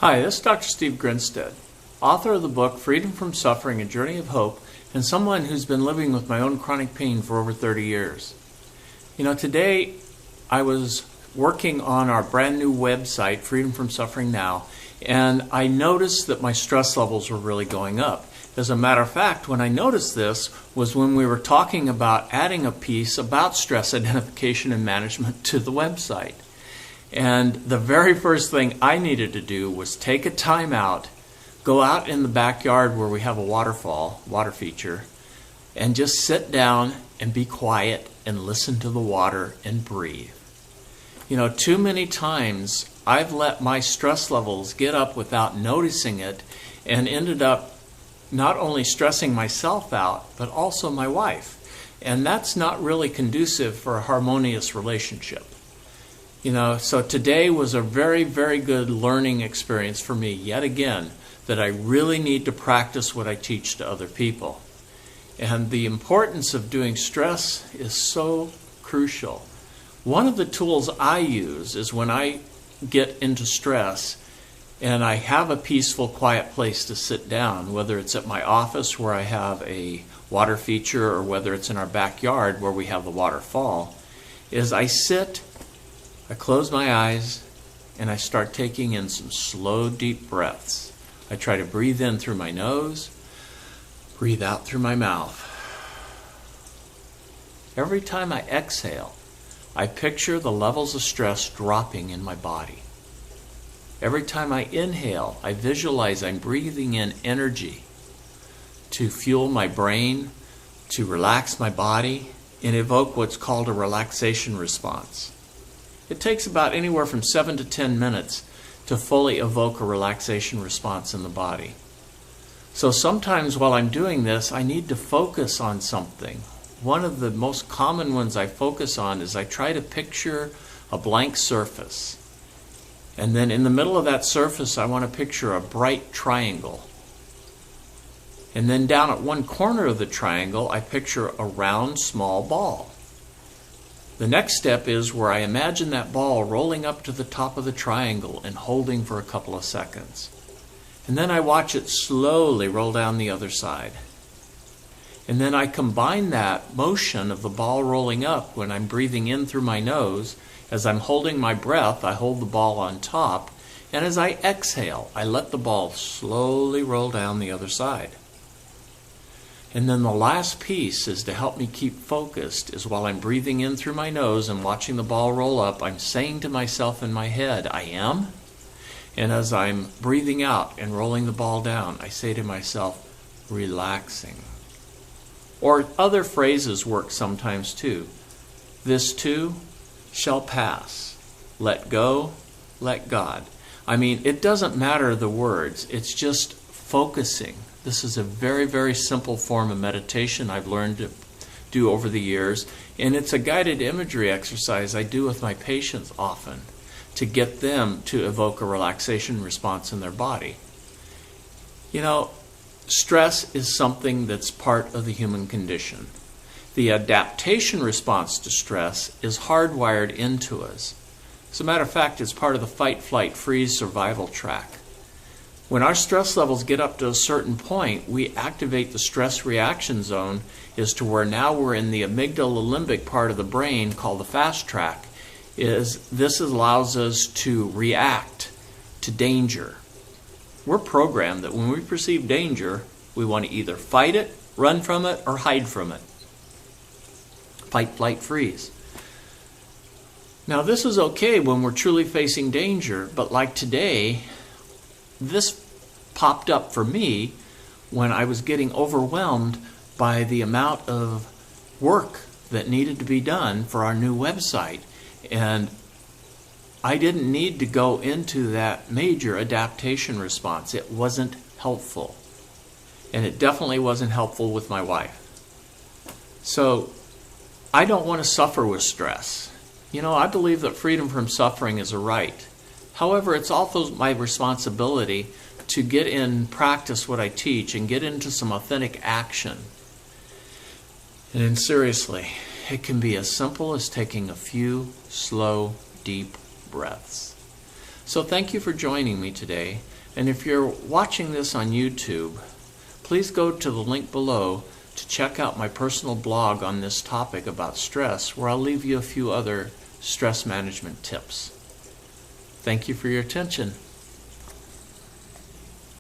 Hi, this is Dr. Steve Grinstead, author of the book Freedom from Suffering, A Journey of Hope, and someone who's been living with my own chronic pain for over 30 years. Today I was working on our brand new website, Freedom from Suffering Now, and I noticed that my stress levels were really going up. As a matter of fact, when I noticed this was when we were talking about adding a piece about stress identification and management to the website. And the very first thing I needed to do was take a time out, go out in the backyard where we have a water feature, and just sit down and be quiet and listen to the water and breathe. Too many times I've let my stress levels get up without noticing it and ended up not only stressing myself out, but also my wife. And that's not really conducive for a harmonious relationship. So today was a very, very good learning experience for me, yet again, that I really need to practice what I teach to other people. And the importance of doing stress is so crucial. One of the tools I use is when I get into stress and I have a peaceful, quiet place to sit down, whether it's at my office where I have a water feature or whether it's in our backyard where we have the waterfall, is I sit, I close my eyes, and I start taking in some slow, deep breaths. I try to breathe in through my nose, breathe out through my mouth. Every time I exhale, I picture the levels of stress dropping in my body. Every time I inhale, I visualize I'm breathing in energy to fuel my brain, to relax my body, and evoke what's called a relaxation response. It takes about anywhere from 7 to 10 minutes to fully evoke a relaxation response in the body. So sometimes while I'm doing this, I need to focus on something. One of the most common ones I focus on is I try to picture a blank surface. And then in the middle of that surface, I want to picture a bright triangle. And then down at one corner of the triangle, I picture a round, small ball. The next step is where I imagine that ball rolling up to the top of the triangle and holding for a couple of seconds. And then I watch it slowly roll down the other side. And then I combine that motion of the ball rolling up when I'm breathing in through my nose. As I'm holding my breath, I hold the ball on top. And as I exhale, I let the ball slowly roll down the other side. And then the last piece is to help me keep focused is while I'm breathing in through my nose and watching the ball roll up, I'm saying to myself in my head, I am. And as I'm breathing out and rolling the ball down, I say to myself, relaxing. Or other phrases work sometimes too. This too shall pass. Let go, let God. It doesn't matter the words. It's just focusing. This is a very, very simple form of meditation I've learned to do over the years. And it's a guided imagery exercise I do with my patients often to get them to evoke a relaxation response in their body. Stress is something that's part of the human condition. The adaptation response to stress is hardwired into us. As a matter of fact, it's part of the fight, flight, freeze, survival track. When our stress levels get up to a certain point, we activate the stress reaction zone as to where now we're in the amygdala limbic part of the brain called the fast track. This allows us to react to danger. We're programmed that when we perceive danger, we want to either fight it, run from it, or hide from it. Fight, flight, freeze. Now this is okay when we're truly facing danger, but like today, this popped up for me when I was getting overwhelmed by the amount of work that needed to be done for our new website. And I didn't need to go into that major adaptation response. It wasn't helpful. And it definitely wasn't helpful with my wife. So I don't want to suffer with stress. I believe that freedom from suffering is a right. However, it's also my responsibility to get in practice what I teach and get into some authentic action. And seriously, it can be as simple as taking a few slow, deep breaths. So thank you for joining me today. And if you're watching this on YouTube, please go to the link below to check out my personal blog on this topic about stress, where I'll leave you a few other stress management tips. Thank you for your attention.